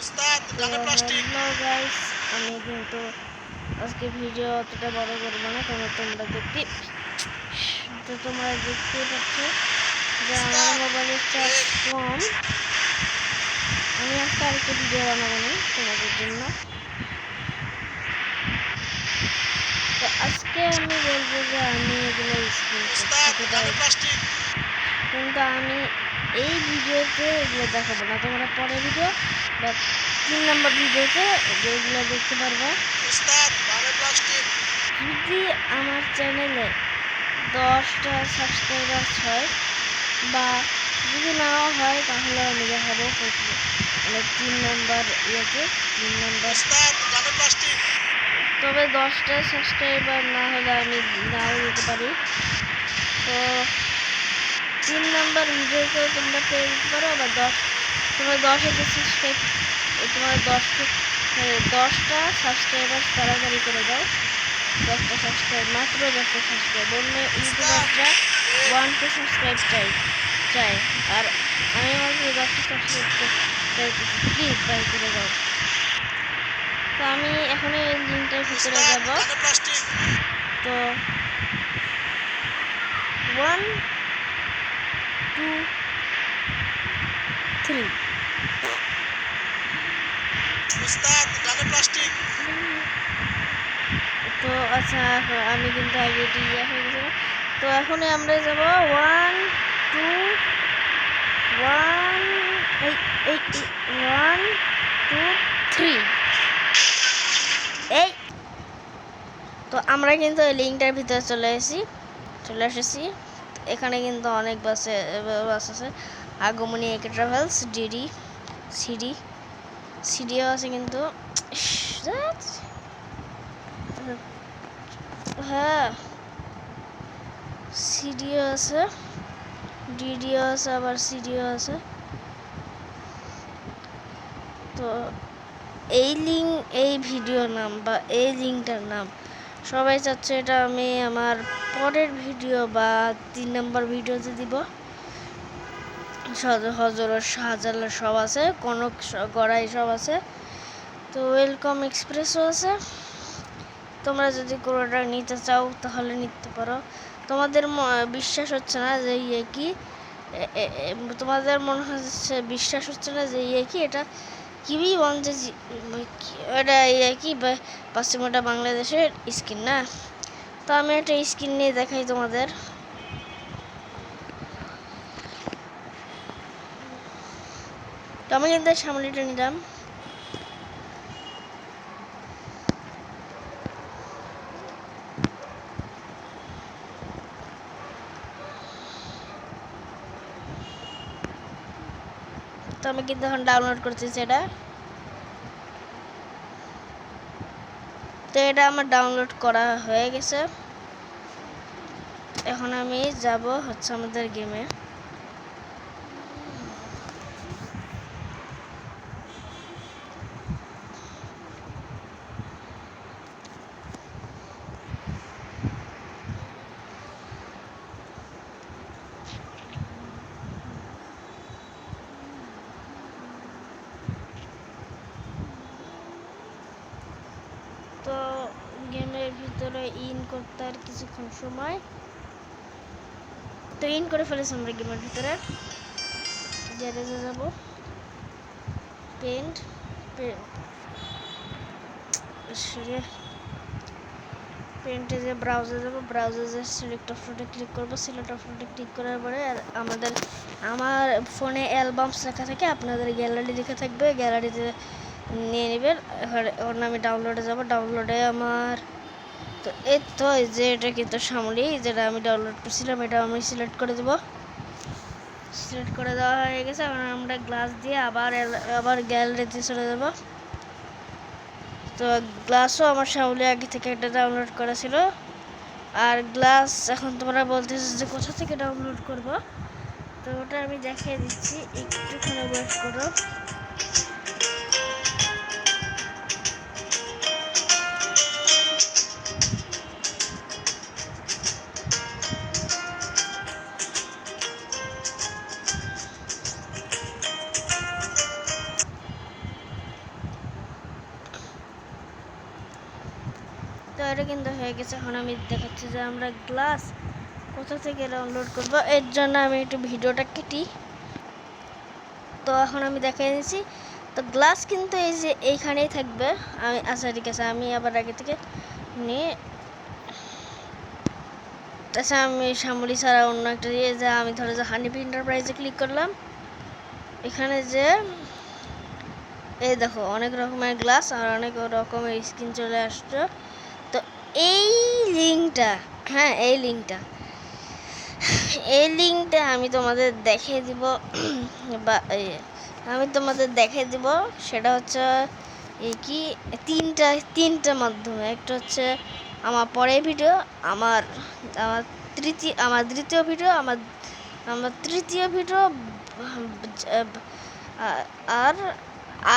Hello guys, আমি কিন্তু আজকে ভিডিও অতটা বড় করবো না, তোমরা দেখতে পাচ্ছ যে আমার মোবাইলের চার্জ কম। আমি আজকে আরেকটা ভিডিও বানাবো না তোমাদের জন্য। তো আজকে আমি বলবো যে আমি এগুলো কিন্তু আমি এই ভিডিওতে এগুলো দেখাবো না, তোমরা পরের ভিডিও বা 3 নম্বর ভিডিওতে এগুলো দেখতে পারবা। যদি আমার চ্যানেলে 10টা সাবস্ক্রাইবার হয় বা যদি নাও হয় তাহলে আমি দেখাবো মানে 3 নম্বর ইয়েতে 3 নম্বর। তবে 10টা সাবস্ক্রাইবার না হলে আমি নাও দিতে পারি। তো 3 নম্বর ভিডিওতেও তোমরা পেয়ে যেতে পারো। আবার তোমরা 10,000 সাবস্ক্রাইব, তোমার 10টা সাবস্ক্রাইবার তাড়াতাড়ি করে দাও। 10টা সাবস্ক্রাইব, মাত্র 10টা সাবস্ক্রাইব। অন্য ইউটিউবাররা 1K সাবস্ক্রাইব চায়, আর আমি মাত্র 10টা সাবস্ক্রাইব চাইতেছি। প্লিজ ট্রাই করে দাও। তো আমি এখন এই লিঙ্কটার ভিতরে যাব। তো 1 2 3 তো আচ্ছা, আমি কিন্তু আগে এটি হয়ে গেছে। তো এখন আমরা যাব 1 2 3 এই। তো আমরা কিন্তু এই লিঙ্কটার ভিতরে চলে এসেছি। এখানে কিন্তু অনেক বাস আছে। আগমনী একে ট্রাভেলস, ডিডি, সিডিও আছে কিন্তু। হ্যাঁ, সিডিও আছে, ডিডিও আছে, আবার সিডিও আছে। তো এই ভিডিওর নাম বা এই লিঙ্কটার নাম সবাই চাচ্ছে এটা আমি আমার পরের ভিডিও বা 3 নম্বর ভিডিওতে দিব। হজরত শাহজালাল সব আছে, কনক গড়াই সব আছে। তো ওয়েলকাম এক্সপ্রেসও আছে। তোমরা যদি কোনোটা নিতে চাও তাহলে নিতে পারো। তোমাদের বিশ্বাস হচ্ছে না যে তোমাদের মনে হচ্ছে বিশ্বাস হচ্ছে না যে এটা কিউই ওয়ান, যে এটা পশ্চিমবঙ্গটা বাংলাদেশের স্কিন না। তো আমি একটা স্কিন নিয়ে দেখাই তোমাদের। তো আমি কিন্তু সামনেটা নিলাম। তো আমি কিন্তু এখন ডাউনলোড করতেছি এটা। তো এটা আমার ডাউনলোড করা হয়ে গেছে। এখন আমি যাব হচ্ছে আমাদের গেমে। তো গেমের ভিতরে ইন করতে আর কিছুক্ষণ সময়। তো ইন করে ফেলেছি আমরা গেমের ভিতরে। গ্যারেজে যাব, পেন্টে যে ব্রাউজারে যাব, ব্রাউজারে সিলেক্ট অপশনটা ক্লিক করব। সিলেক্ট অপশনটা ক্লিক করার পরে আমার ফোনে অ্যালবামস লেখা থাকে, আপনাদের গ্যালারি লেখা থাকবে, গ্যালারিতে নিয়ে নেবেন। এখন আমি ডাউনলোডে যাব। ডাউনলোডে আমার তো এই তো যে এটা কিন্তু সামনেই যেটা আমি ডাউনলোড করছিলাম, এটা আমি সিলেক্ট করে দেব। সিলেক্ট করে দেওয়া হয়ে গেছে। এখন আমরা গ্লাস দিয়ে আবার গ্যালারিতে চলে যাব। তো গ্লাসও আমার সামনে আগে থেকে একটা ডাউনলোড করা ছিল। আর গ্লাস এখন তোমরা বলতেছো যে কোথা থেকে ডাউনলোড করব, তো ওটা আমি দেখিয়ে দিচ্ছি, একটুখানি ওয়েট করো। এটা কিন্তু হয়ে গেছে। এখন আমি দেখাচ্ছি যে আমরা গ্লাস কোথা থেকে ডাউনলোড করব। এর জন্য আমি একটু ভিডিওটা কেটি। তো এখন আমি দেখাই দিচ্ছি। তো গ্লাস কিন্তু এই যে এইখানেই থাকবে। আমি আচ্ছা ঠিক আছে, আমি আবার আগে থেকে নিয়ে আচ্ছা আমি শ্যামলী ছাড়া অন্য একটা দিয়ে যে আমি ধরো যে হানিফ এন্টারপ্রাইজে ক্লিক করলাম। এখানে যে এই দেখো অনেক রকমের গ্লাস আর অনেক রকমের স্কিন চলে আসছে। তো এই লিঙ্কটা, হ্যাঁ এই লিঙ্কটা আমি তোমাদের দেখিয়ে দিব বা আমি তোমাদের দেখিয়ে দিব। সেটা হচ্ছে এই কি তিনটা মাধ্যমে। একটা হচ্ছে আমার পরের ভিডিও, আমার আমার দ্বিতীয় ভিডিও, আমার তৃতীয় ভিডিও, আর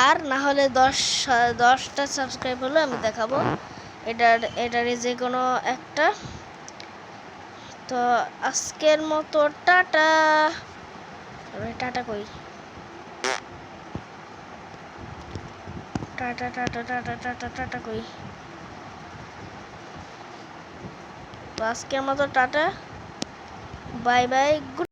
আর না হলে 10টা সাবস্ক্রাইব হলে আমি দেখাবো এটার যে কোনো একটা। তো আজকের মতো টাটা। টাটা কই, tata tata tata tata tata কই। তো আজকের মতো টাটা, বাই বাই, গুড।